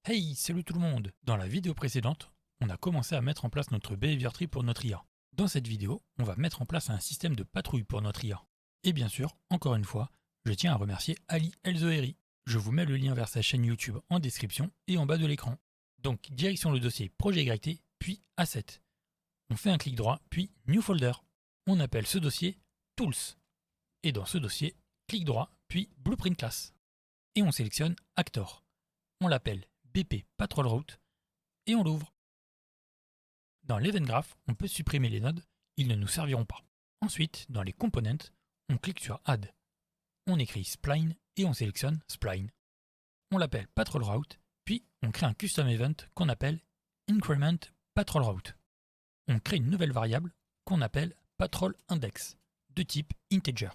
Hey, salut tout le monde! Dans la vidéo précédente, on a commencé à mettre en place notre behavior tree pour notre IA. Dans cette vidéo, on va mettre en place un système de patrouille pour notre IA. Et bien sûr, encore une fois, je tiens à remercier Ali Elzoheri. Je vous mets le lien vers sa chaîne YouTube en description et en bas de l'écran. Donc, direction le dossier Projet YT, puis Asset. On fait un clic droit, puis New Folder. On appelle ce dossier Tools. Et dans ce dossier, clic droit, puis Blueprint Class. Et on sélectionne Actor. On l'appelle BP Patrol Route et on l'ouvre. Dans l'Event Graph, on peut supprimer les nodes, ils ne nous serviront pas. Ensuite, dans les Components, on clique sur Add. On écrit Spline et on sélectionne Spline. On l'appelle Patrol Route, puis on crée un custom event qu'on appelle Increment Patrol Route. On crée une nouvelle variable qu'on appelle Patrol Index, de type integer.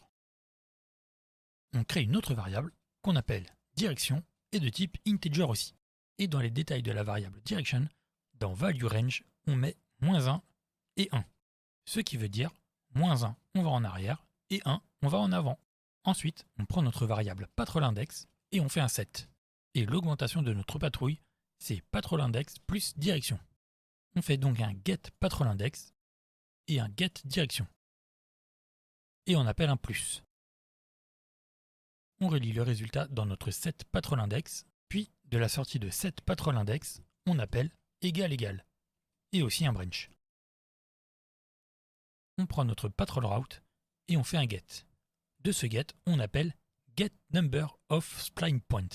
On crée une autre variable qu'on appelle Direction et de type integer aussi. Et dans les détails de la variable direction, dans value range, on met -1 et 1. Ce qui veut dire -1, on va en arrière, et 1, on va en avant. Ensuite, on prend notre variable patrol index et on fait un set. Et l'augmentation de notre patrouille, c'est patrol index plus direction. On fait donc un get patrol index et un get direction. Et on appelle un plus. On relie le résultat dans notre set patrol index, puis de la sortie de set patrol index, on appelle égal égal, et aussi un branch. On prend notre patrol route et on fait un get. De ce get, on appelle get number of spline point,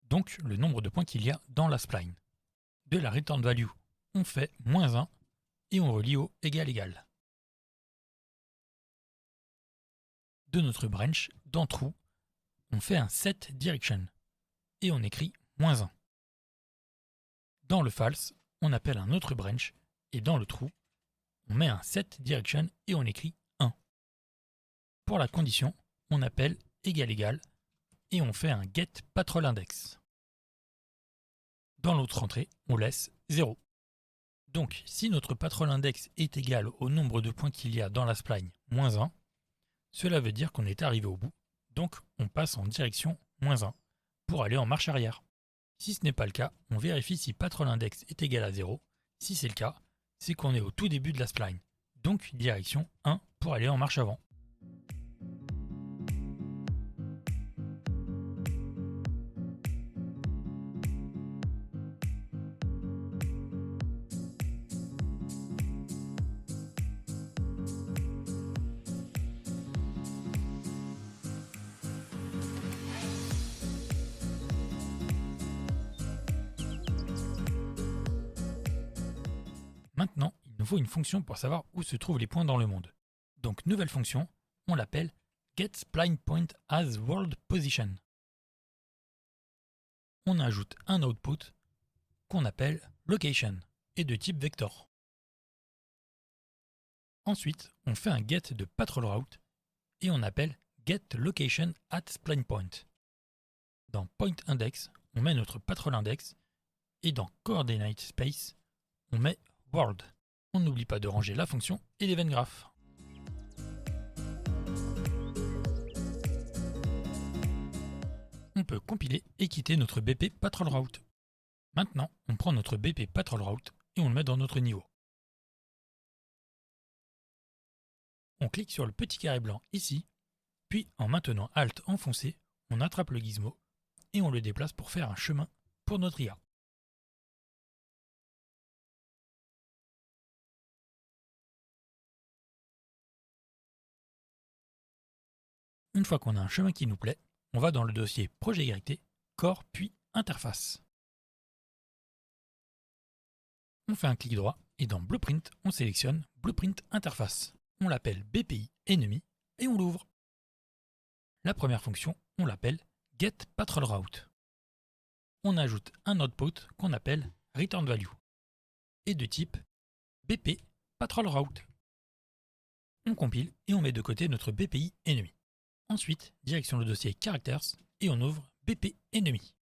donc le nombre de points qu'il y a dans la spline. De la return value, on fait -1 et on relie au égal égal. De notre branch, dans true, on fait un set direction et on écrit -1. Dans le false, on appelle un autre branch et dans le true, on met un set direction et on écrit 1. Pour la condition, on appelle égal égal et on fait un get patrol index. Dans l'autre entrée, on laisse 0. Donc, si notre patrol index est égal au nombre de points qu'il y a dans la spline -1, cela veut dire qu'on est arrivé au bout, donc on passe en direction -1 pour aller en marche arrière. Si ce n'est pas le cas, on vérifie si patrol index est égal à 0. Si c'est le cas, c'est qu'on est au tout début de la spline, donc direction 1 pour aller en marche avant. Maintenant, il nous faut une fonction pour savoir où se trouvent les points dans le monde. Donc, nouvelle fonction, on l'appelle getSplinePointAsWorldPosition. On ajoute un output qu'on appelle location et de type vector. Ensuite, on fait un get de patrol route et on appelle getLocationAtSplinePoint. Dans pointIndex, on met notre patrol index et dans coordinatespace, on met world. On n'oublie pas de ranger la fonction et l'event graph. On peut compiler et quitter notre BP Patrol Route. Maintenant, on prend notre BP Patrol Route et on le met dans notre niveau. On clique sur le petit carré blanc ici, puis en maintenant Alt enfoncé, on attrape le gizmo et on le déplace pour faire un chemin pour notre IA. Une fois qu'on a un chemin qui nous plaît, on va dans le dossier Projet YT, Corps puis Interface. On fait un clic droit et dans Blueprint, on sélectionne Blueprint Interface. On l'appelle BPI ennemi et on l'ouvre. La première fonction, on l'appelle getPatrolRoute. On ajoute un output qu'on appelle returnValue et de type BP Patrol Route. On compile et on met de côté notre BPI ennemi. Ensuite, direction le dossier Characters et on ouvre BP ennemi.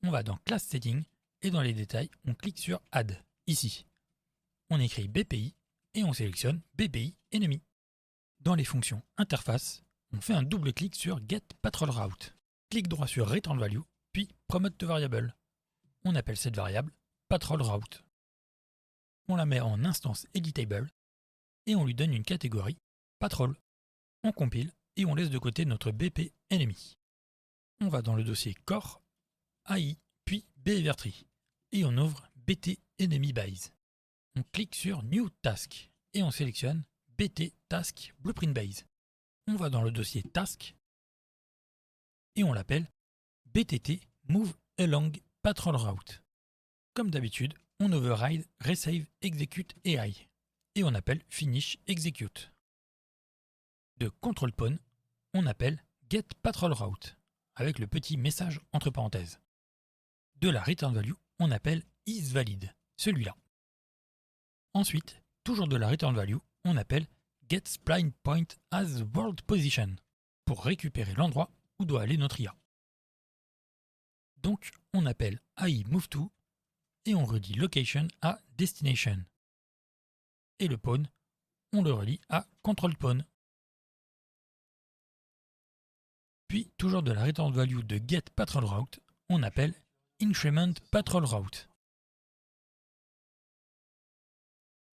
On va dans Class Setting et dans les détails, on clique sur Add, ici. On écrit BPI et on sélectionne BPI ennemi. Dans les fonctions interface, on fait un double clic sur Get Patrol Route. Clic droit sur Return Value, puis Promote to Variable. on appelle cette variable patrolRoute. On la met en instance editable et on lui donne une catégorie patrol. On compile et on laisse de côté notre BP ennemi. On va dans le dossier core, AI, puis behavior-tree et on ouvre BT enemy base. On clique sur New Task et on sélectionne BT Task Blueprint Base. On va dans le dossier Task et on l'appelle BTT Move Along Patrol Route. Comme d'habitude, on override Resave Execute AI et on appelle Finish Execute. De Control Pawn, on appelle Get Patrol Route avec le petit message entre parenthèses. De la return value, on appelle isValid, celui-là. Ensuite, toujours de la return value, on appelle Get Spline Point as World Position pour récupérer l'endroit où doit aller notre IA. Donc, on appelle AI Move To et on relie Location à Destination. Et le pawn, on le relie à Control Pawn. Puis, toujours de la return value de Get Patrol Route, on appelle Increment Patrol Route,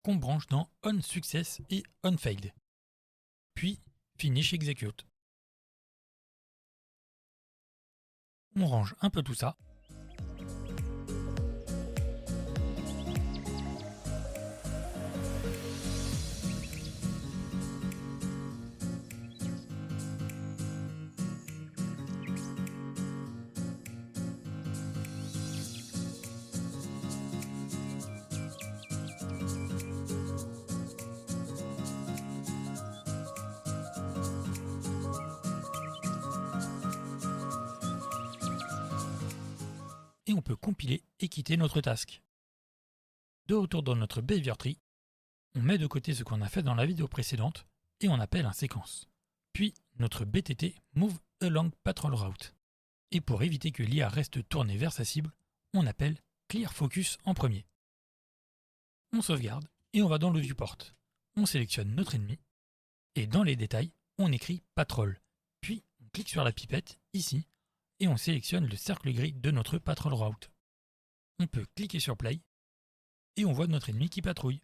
qu'on branche dans OnSuccess et OnFailed. Puis, Finish Execute. On range un peu tout ça. Et on peut compiler et quitter notre task. De retour dans notre behavior tree, on met de côté ce qu'on a fait dans la vidéo précédente et on appelle un séquence. Puis notre BTT Move Along Patrol Route. Et pour éviter que l'IA reste tournée vers sa cible, on appelle Clear Focus en premier. On sauvegarde et on va dans le viewport. On sélectionne notre ennemi et dans les détails, on écrit Patrol. Puis on clique sur la pipette ici et on sélectionne le cercle gris de notre Patrol Route. On peut cliquer sur Play et on voit notre ennemi qui patrouille.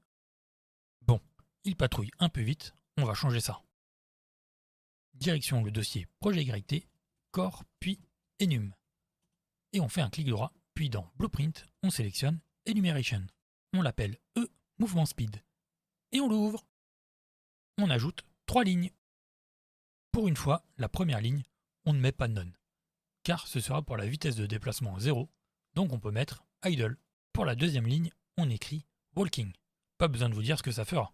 Bon, il patrouille un peu vite, on va changer ça. Direction le dossier Projet YT, Core, puis Enum. Et on fait un clic droit, puis dans Blueprint, on sélectionne Enumeration. On l'appelle Movement Speed. Et on l'ouvre. On ajoute 3 lignes. Pour une fois, la première ligne, on ne met pas None, car ce sera pour la vitesse de déplacement 0, donc on peut mettre Idle. Pour la deuxième ligne, on écrit Walking. Pas besoin de vous dire ce que ça fera.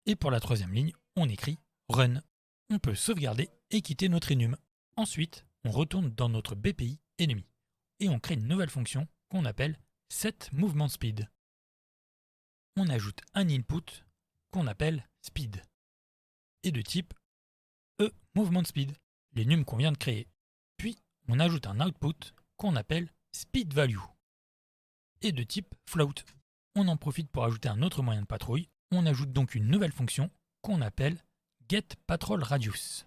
Et pour la troisième ligne, on écrit Run. On peut sauvegarder et quitter notre enum. Ensuite, on retourne dans notre BPI ennemi et on crée une nouvelle fonction qu'on appelle setMovementSpeed. On ajoute un input qu'on appelle speed et de type movementSpeed, l'enum qu'on vient de créer. Puis, on ajoute un output qu'on appelle speedValue et de type float. On en profite pour ajouter un autre moyen de patrouille. On ajoute donc une nouvelle fonction qu'on appelle getPatrolRadius.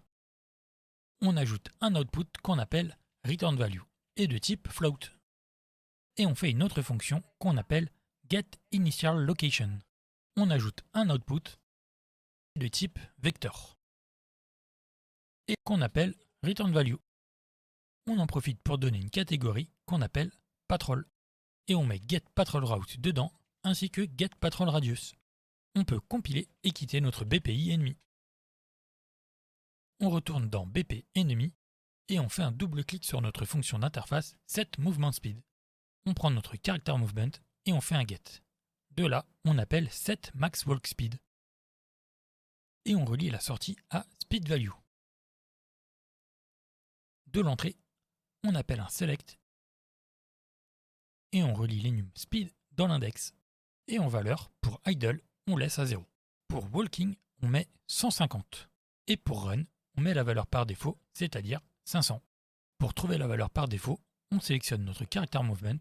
On ajoute un output qu'on appelle returnValue et de type float. Et on fait une autre fonction qu'on appelle getInitialLocation. On ajoute un output de type vector et qu'on appelle returnValue. On en profite pour donner une catégorie qu'on appelle patrol et on met getPatrolRoute dedans ainsi que getPatrolRadius. On peut compiler et quitter notre BPI ennemi. On retourne dans BP ennemi et on fait un double-clic sur notre fonction d'interface setMovementSpeed. On prend notre character movement et on fait un get. De là, on appelle setMaxWalkSpeed. Et on relie la sortie à speedValue. De l'entrée, on appelle un select et on relie l'enum speed dans l'index. Et en valeur, pour idle, on laisse à 0. Pour walking, on met 150. Et pour run, on met la valeur par défaut, c'est-à-dire 500. Pour trouver la valeur par défaut, on sélectionne notre character movement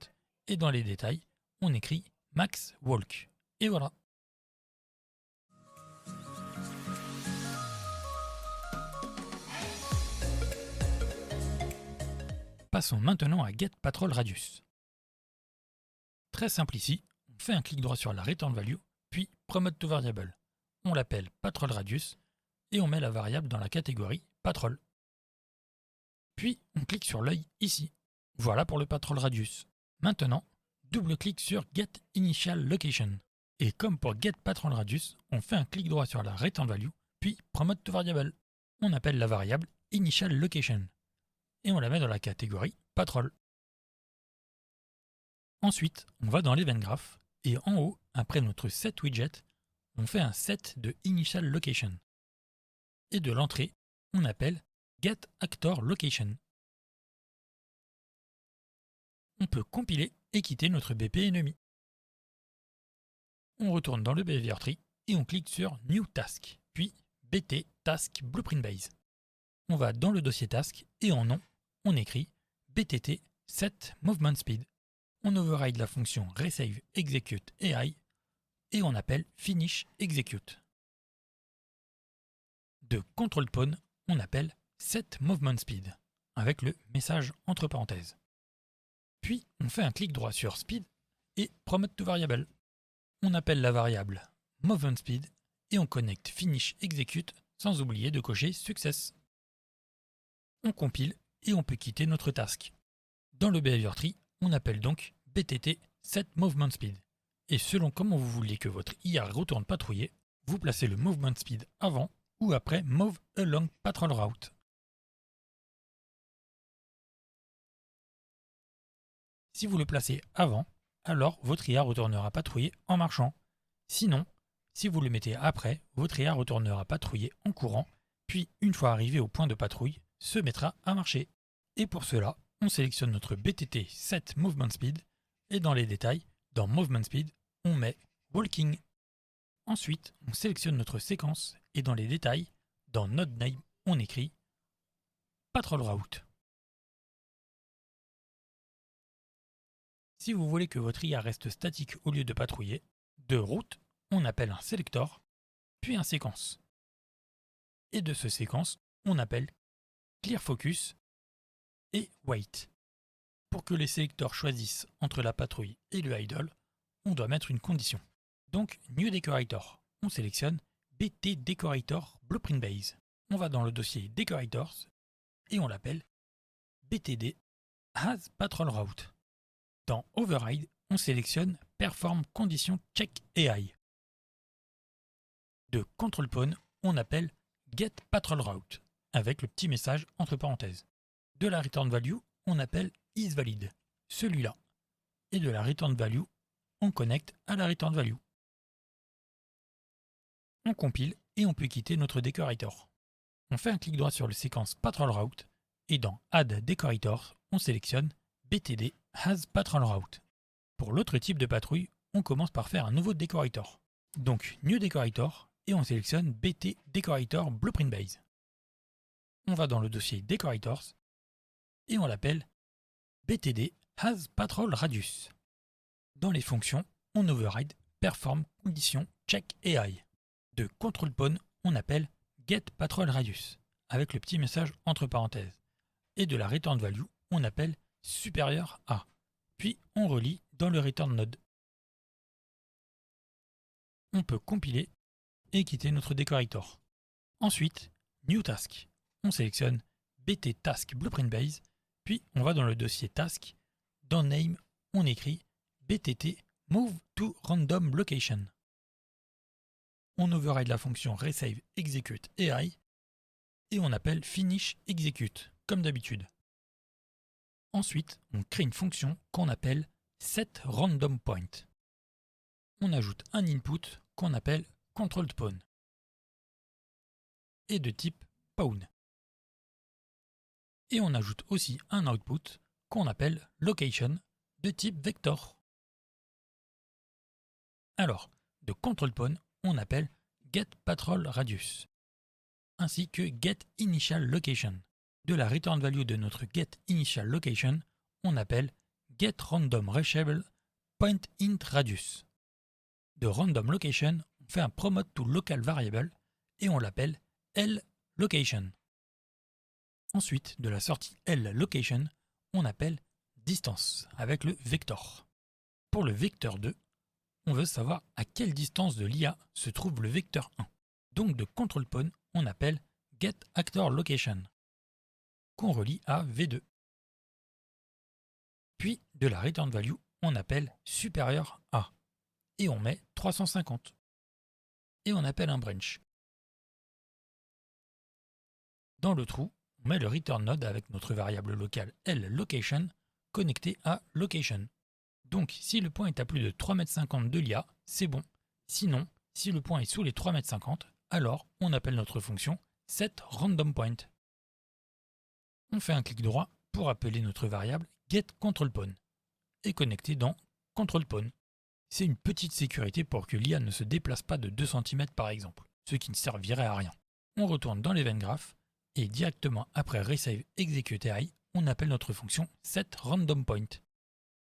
et dans les détails, on écrit max walk. Et voilà. Passons maintenant à getPatrolRadius. Très simple ici, on fait un clic droit sur la return value, puis promote to variable. On l'appelle patrol radius et on met la variable dans la catégorie patrol. Puis on clique sur l'œil ici. Voilà pour le patrol radius. Maintenant, double-clic sur Get Initial Location. Et comme pour Get Patrol Radius, on fait un clic droit sur la return value, puis promote to variable. On appelle la variable Initial Location. Et on la met dans la catégorie patrol. Ensuite, on va dans l'Event Graph, et en haut, après notre set widget, on fait un set de Initial Location. Et de l'entrée, on appelle Get Actor Location. On peut compiler et quitter notre BP ennemi. On retourne dans le Behavior Tree et on clique sur New Task, puis BT Task Blueprint Base. On va dans le dossier Task et en nom, on écrit BTT Set Movement Speed. On override la fonction Resave Execute AI et on appelle Finish Execute. De Control Pawn, on appelle Set Movement Speed avec le message entre parenthèses. Puis on fait un clic droit sur Speed et Promote to Variable. On appelle la variable Movement Speed et on connecte Finish Execute sans oublier de cocher Success. On compile et on peut quitter notre task. Dans le Behavior Tree, on appelle donc BTT Set Movement Speed. Et selon comment vous voulez que votre IA retourne patrouiller, vous placez le Movement Speed avant ou après Move Along Patrol Route. Si vous le placez avant, alors votre IA retournera patrouiller en marchant. Sinon, si vous le mettez après, votre IA retournera patrouiller en courant, puis une fois arrivé au point de patrouille, se mettra à marcher. Et pour cela, on sélectionne notre BTT Set Movement Speed et dans les détails, dans Movement Speed, on met Walking. Ensuite, on sélectionne notre séquence et dans les détails, dans Node Name, on écrit Patrol Route. Si vous voulez que votre IA reste statique au lieu de patrouiller, de route, on appelle un selector, puis un séquence. Et de ce séquence, on appelle Clear Focus et Wait. Pour que les sélecteurs choisissent entre la patrouille et le idle, on doit mettre une condition. Donc, New Decorator, on sélectionne BT Decorator Blueprint Base. On va dans le dossier Decorators et on l'appelle BTD Has Patrol Route. Dans Override, on sélectionne Perform Condition Check AI. De Control Pawn, on appelle Get Patrol Route avec le petit message entre parenthèses. De la Return Value, on appelle isValid, celui-là. Et de la Return Value, on connecte à la Return Value. On compile et on peut quitter notre Decorator. On fait un clic droit sur le séquence Patrol Route et dans Add Decorator, on sélectionne BTD Has Patrol Route. Pour l'autre type de patrouille, on commence par faire un nouveau Decorator. Donc New Decorator et on sélectionne BT Decorator Blueprint Base. On va dans le dossier Decorators et on l'appelle BTD Has Patrol Radius. Dans les fonctions, on override Perform Condition Check AI. De Control Pawn, on appelle Get Patrol Radius avec le petit message entre parenthèses. Et de la Return Value, on appelle supérieur à. Puis on relie dans le Return Node. On peut compiler et quitter notre Decorator. Ensuite, New Task. On sélectionne BT Task Blueprint Base, puis on va dans le dossier Task. Dans Name, on écrit BTT Move to Random Location. On override la fonction Resave Execute AI et on appelle Finish Execute, comme d'habitude. Ensuite, on crée une fonction qu'on appelle setRandomPoint. On ajoute un input qu'on appelle controlledPawn et de type pawn. Et on ajoute aussi un output qu'on appelle location de type vector. Alors, de controlledPawn, on appelle getPatrolRadius ainsi que getInitialLocation. De la return value de notre getInitialLocation, on appelle getRandomReachable.intRadius. De randomLocation, on fait un promote to local variable et on l'appelle LLocation. Ensuite, de la sortie LLocation, on appelle distance avec le vector. Pour le vecteur 2, on veut savoir à quelle distance de l'IA se trouve le vecteur 1. Donc de control point, on appelle getActorLocation, qu'on relie à V2. Puis de la return value, on appelle supérieur à, et on met 350. Et on appelle un branch. Dans le trou, on met le return node avec notre variable locale LLocation connecté à location. Donc si le point est à plus de 3,50 m de l'IA, c'est bon. Sinon, si le point est sous les 3,50 m, alors on appelle notre fonction setRandomPoint. On fait un clic droit pour appeler notre variable getControlPawn et connecter dans ControlPawn. C'est une petite sécurité pour que l'IA ne se déplace pas de 2 cm par exemple, ce qui ne servirait à rien. On retourne dans l'event graph et directement après resave execute AI, on appelle notre fonction setRandomPoint.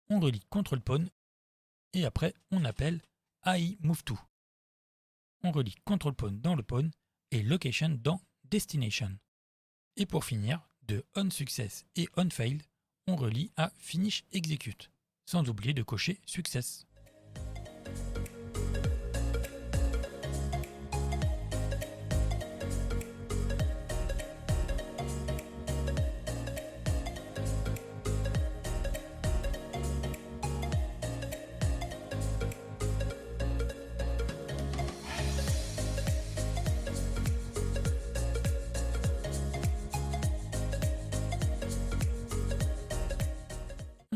On relie ControlPawn et après on appelle AIMoveTo. On relie ControlPawn dans le pawn et Location dans Destination. Et pour finir, de onSuccess et onFailed, on relie à FinishExecute, sans oublier de cocher Success.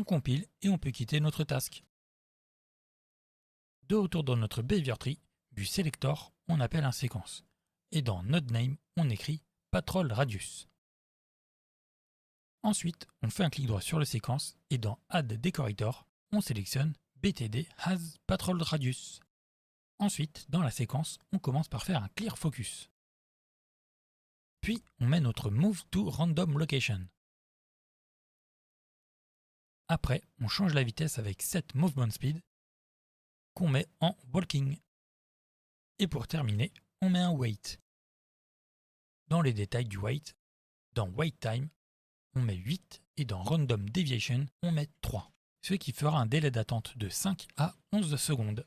On compile et on peut quitter notre task. De retour dans notre behavior tree, du selector, on appelle un séquence. Et dans nodename, on écrit patrolRadius. Ensuite, on fait un clic droit sur le séquence et dans add decorator, on sélectionne btd has patrolRadius. Ensuite, dans la séquence, on commence par faire un clear focus. Puis, on met notre move to random location. Après, on change la vitesse avec set movement speed qu'on met en walking. Et pour terminer, on met un wait. Dans les détails du wait, dans wait time, on met 8 et dans random deviation, on met 3, ce qui fera un délai d'attente de 5 à 11 secondes.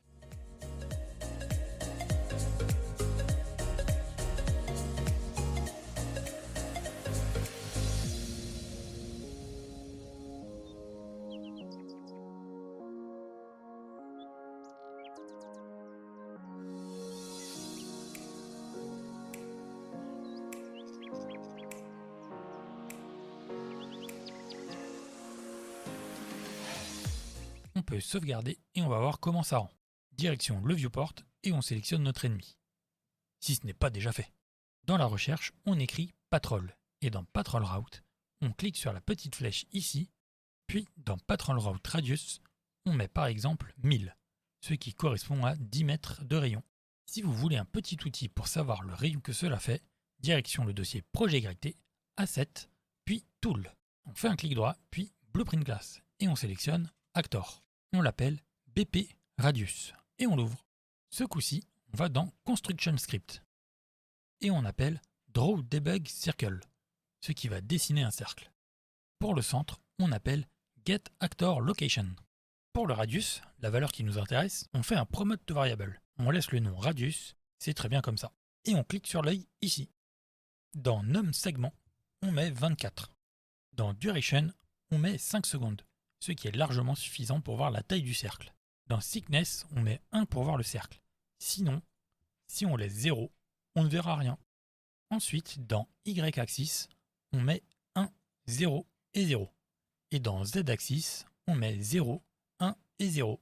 On peut sauvegarder et on va voir comment ça rend. Direction le viewport et on sélectionne notre ennemi, si ce n'est pas déjà fait. Dans la recherche, on écrit patrol et dans patrol route, on clique sur la petite flèche ici, puis dans patrol route radius, on met par exemple 1000, ce qui correspond à 10 mètres de rayon. Si vous voulez un petit outil pour savoir le rayon que cela fait, direction le dossier projet YT, Asset, puis Tool. On fait un clic droit, puis Blueprint Class et on sélectionne Actor. On l'appelle BP Radius et on l'ouvre. Ce coup-ci, on va dans Construction Script et on appelle Draw Debug Circle, ce qui va dessiner un cercle. Pour le centre, on appelle Get Actor Location. Pour le radius, la valeur qui nous intéresse, on fait un promote to variable. On laisse le nom radius, c'est très bien comme ça. Et on clique sur l'œil ici. Dans num segment, on met 24. Dans duration, on met 5 secondes, ce qui est largement suffisant pour voir la taille du cercle. Dans thickness, on met 1 pour voir le cercle. Sinon, si on laisse 0, on ne verra rien. Ensuite, dans y-axis, on met 1, 0 et 0. Et dans z-axis, on met 0, 1 et 0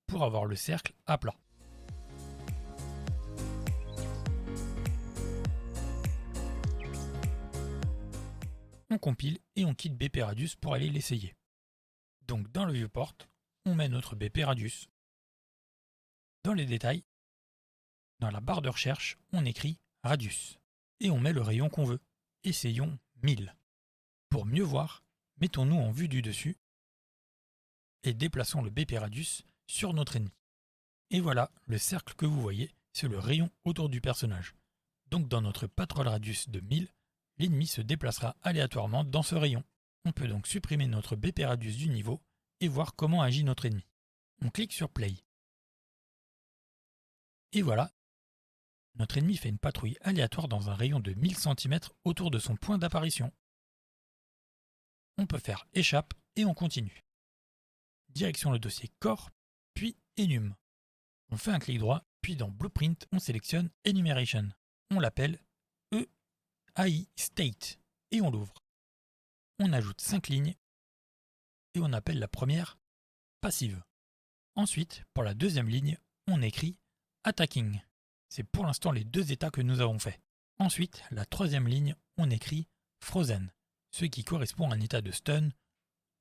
pour avoir le cercle à plat. On compile et on quitte BP Radius pour aller l'essayer. Donc dans le viewport, on met notre BP Radius. Dans les détails, dans la barre de recherche, on écrit Radius et on met le rayon qu'on veut. Essayons 1000. Pour mieux voir, mettons-nous en vue du dessus et déplaçons le BP Radius sur notre ennemi. Et voilà, le cercle que vous voyez, c'est le rayon autour du personnage. Donc dans notre patrol radius de 1000, l'ennemi se déplacera aléatoirement dans ce rayon. On peut donc supprimer notre BP radius du niveau et voir comment agit notre ennemi. On clique sur Play. Et voilà, notre ennemi fait une patrouille aléatoire dans un rayon de 1000 cm autour de son point d'apparition. On peut faire échappe et on continue. Direction le dossier Core, puis Enum. On fait un clic droit, puis dans Blueprint, on sélectionne Enumeration. On l'appelle EAI State et on l'ouvre. On ajoute 5 lignes et on appelle la première Passive. Ensuite, pour la deuxième ligne, on écrit Attacking. C'est pour l'instant les deux états que nous avons faits. Ensuite, la troisième ligne, on écrit Frozen, ce qui correspond à un état de stun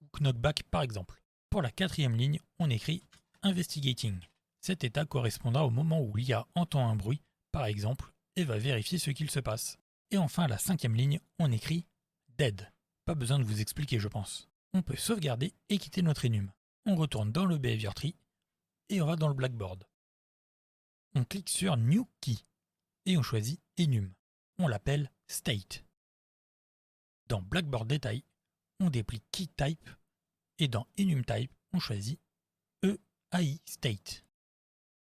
ou knockback par exemple. Pour la quatrième ligne, on écrit Investigating. Cet état correspondra au moment où l'IA entend un bruit, par exemple, et va vérifier ce qu'il se passe. Et enfin, la cinquième ligne, on écrit Dead. Pas besoin de vous expliquer, je pense. On peut sauvegarder et quitter notre enum. On retourne dans le Behavior Tree et on va dans le Blackboard. On clique sur New Key et on choisit Enum. On l'appelle State. Dans Blackboard Détail, on déplie Key Type et dans Enum Type, on choisit EAI State.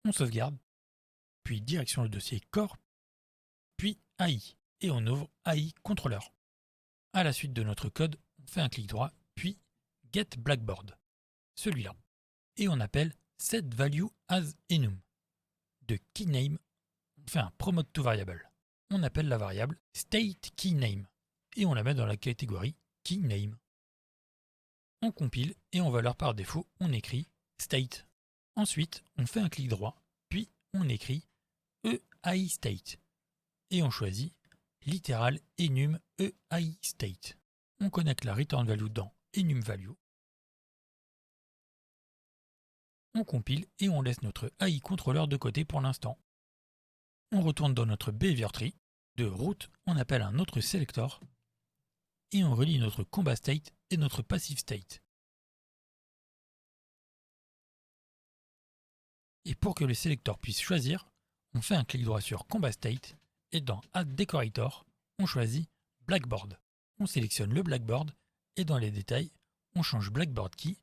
On sauvegarde, puis direction le dossier Core, puis AI et on ouvre AI Controller. À la suite de notre code, on fait un clic droit, puis Get Blackboard, celui-là, et on appelle Set Value as Enum. De KeyName, on fait un promote to variable. On appelle la variable State KeyName et on la met dans la catégorie KeyName. On compile et en valeur par défaut, on écrit State. Ensuite, on fait un clic droit, puis on écrit EAI State et on choisit littéral enum EAI State. On connecte la return value dans enum value. On compile et on laisse notre AI contrôleur de côté pour l'instant. On retourne dans notre behavior tree. De route, on appelle un autre selector et on relie notre combat state et notre passive state. Et pour que le selector puisse choisir, on fait un clic droit sur combat state et dans Add Decorator, on choisit Blackboard. On sélectionne le Blackboard et dans les détails, on change Blackboard Key,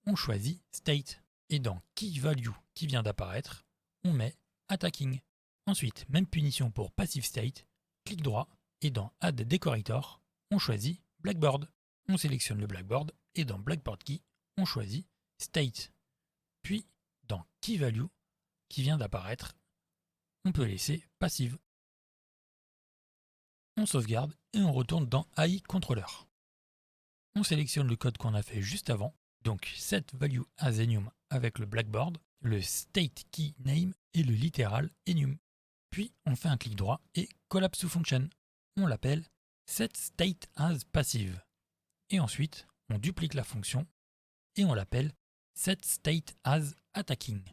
on choisit State. Et dans Key Value qui vient d'apparaître, on met Attacking. Ensuite, même punition pour Passive State, clic droit et dans Add Decorator, on choisit Blackboard. On sélectionne le Blackboard et dans Blackboard Key, on choisit State. Puis, dans Key Value qui vient d'apparaître, on peut laisser Passive. On sauvegarde et on retourne dans AI Controller. On sélectionne le code qu'on a fait juste avant, donc Set Value as Enum avec le Blackboard, le State Key Name et le littéral Enum. Puis on fait un clic droit et Collapse to Function. On l'appelle Set State as Passive. Et ensuite, on duplique la fonction et on l'appelle Set State as Attacking.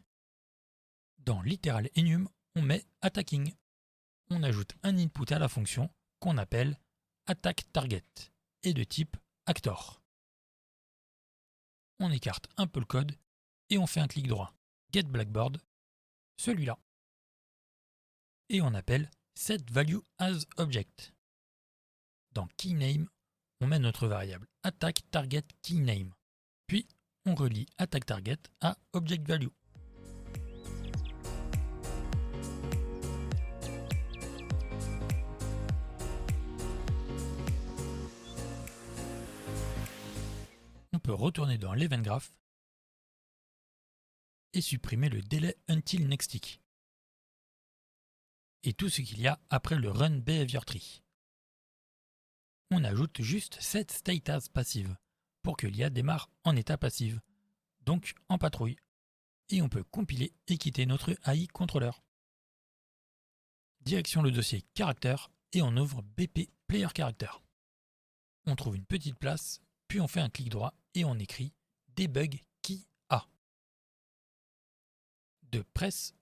Dans littéral Enum, on met Attacking. On ajoute un input à la fonction qu'on appelle Attack Target et de type Actor. On écarte un peu le code et on fait un clic droit. Get Blackboard, celui-là. Et on appelle Set Value as Object. Dans KeyName, on met notre variable Attack Target KeyName. Puis, on relie Attack Target à Object Value. On peut retourner dans l'Event Graph et supprimer le délai until next tick et tout ce qu'il y a après le Run Behavior Tree. On ajoute juste Set State as Passive pour que l'IA démarre en état passive, donc en patrouille, et on peut compiler et quitter notre AI Controller. Direction le dossier Character et on ouvre BP Player Character. On trouve une petite place, puis on fait un clic droit et on écrit Debug Key A. De press,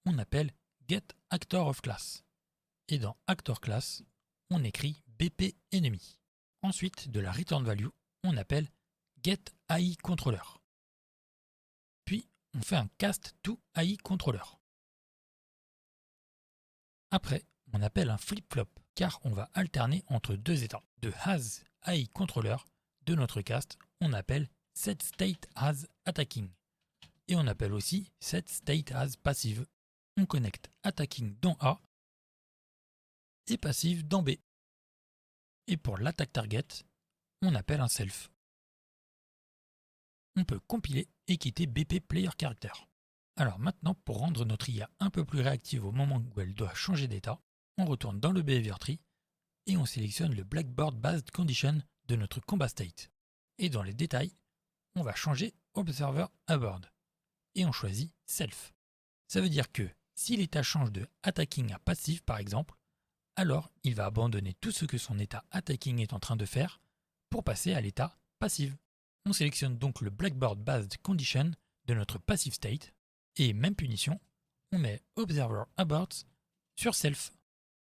on appelle Get Actor of Class. Et dans Actor Class, on écrit BP Enemy. Ensuite, de la return value, on appelle Get AI Controller. Puis, on fait un cast to AI Controller. Après, on appelle un flip-flop, car on va alterner entre deux états. De Has AI Controller de notre cast, on appelle Set State as Attacking. Et on appelle aussi set state as passive. On connecte attacking dans A et passive dans B. Et pour l'attaque target, on appelle un self. On peut compiler et quitter BP player character. Alors maintenant, pour rendre notre IA un peu plus réactive au moment où elle doit changer d'état, on retourne dans le behavior tree et on sélectionne le Blackboard Based Condition de notre combat state. Et dans les détails, on va changer Observer Aboard et on choisit Self. Ça veut dire que si l'état change de attacking à passif par exemple, alors il va abandonner tout ce que son état attacking est en train de faire pour passer à l'état passive. On sélectionne donc le Blackboard Based Condition de notre passive state et même punition, on met Observer Aboard sur Self.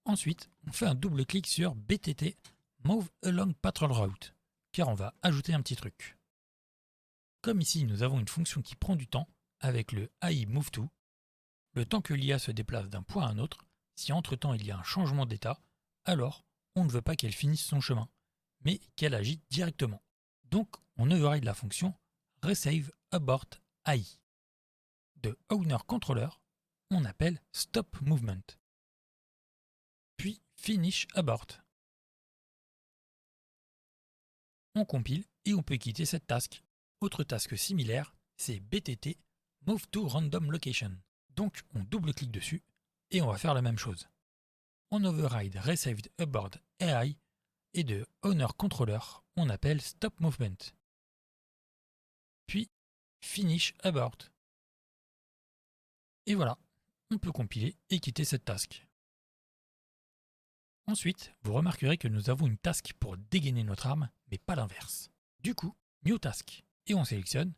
Ensuite, on fait un double clic sur BTT Move Along Patrol Route, car on va ajouter un petit truc. Comme ici nous avons une fonction qui prend du temps avec le AI Move To, le temps que l'IA se déplace d'un point à un autre, si entre-temps il y a un changement d'état, alors on ne veut pas qu'elle finisse son chemin, mais qu'elle agit directement. Donc on override la fonction Resave Abort AI. De Owner Controller, on appelle Stop Movement. Puis Finish Abort. On compile et on peut quitter cette task. Autre task similaire, c'est BTT Move to Random Location. Donc on double-clique dessus et on va faire la même chose. On override Resaved Abort AI et de Owner Controller, on appelle Stop Movement. Puis Finish Abort. Et voilà, on peut compiler et quitter cette task. Ensuite, vous remarquerez que nous avons une task pour dégainer notre arme, mais pas l'inverse. Du coup, New Task, et on sélectionne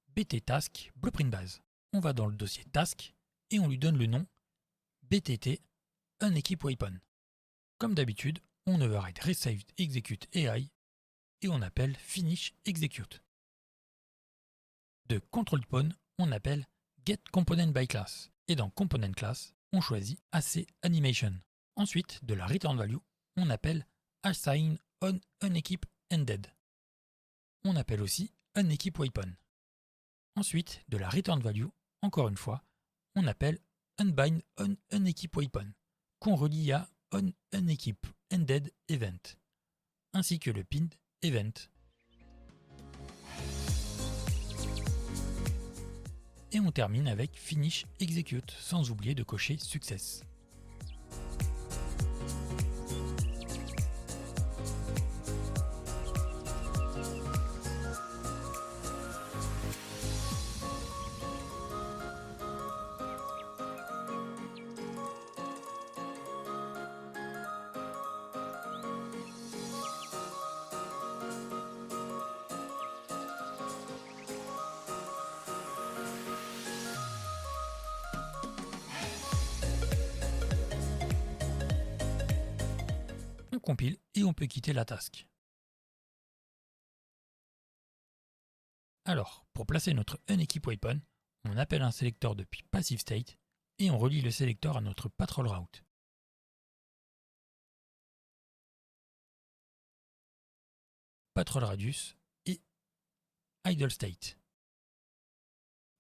BT Task Blueprint Base. On va dans le dossier Task et on lui donne le nom BTT Unequip Weapon. Comme d'habitude, on override Resaved Execute AI et on appelle Finish Execute. De Control Pawn, on appelle Get Component by Class et dans Component Class, on choisit AC Animation. Ensuite, de la Return Value, on appelle Assign on Unequip Ended. On appelle aussi Unequip Weapon. Ensuite, de la Return Value, encore une fois, on appelle Unbind on Unequip Weapon, qu'on relie à On Unequip Ended Event, ainsi que le Pinned Event. Et on termine avec Finish Execute, sans oublier de cocher Success. On compile et on peut quitter la task. Alors, pour placer notre Unequip Weapon, on appelle un sélecteur depuis Passive State et on relie le sélecteur à notre Patrol Route. Patrol Radius et Idle State.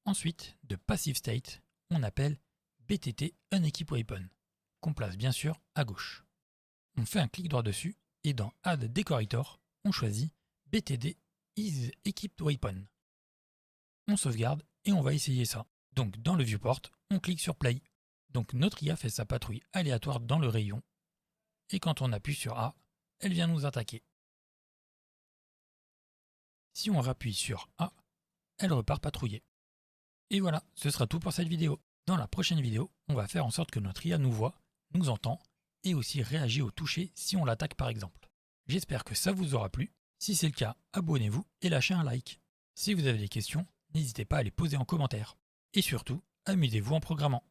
Ensuite, de Passive State, on appelle BTT Unequip Weapon, qu'on place bien sûr à gauche. On fait un clic droit dessus et dans Add Decorator, on choisit BTD is Equipped Weapon. On sauvegarde et on va essayer ça. Donc dans le viewport, on clique sur Play. Donc notre IA fait sa patrouille aléatoire dans le rayon et quand on appuie sur A, elle vient nous attaquer. Si on rappuie sur A, elle repart patrouiller. Et voilà, ce sera tout pour cette vidéo. Dans la prochaine vidéo, on va faire en sorte que notre IA nous voit, nous entend et aussi réagit au toucher si on l'attaque par exemple. J'espère que ça vous aura plu. Si c'est le cas, abonnez-vous et lâchez un like. Si vous avez des questions, n'hésitez pas à les poser en commentaire. Et surtout, amusez-vous en programmant.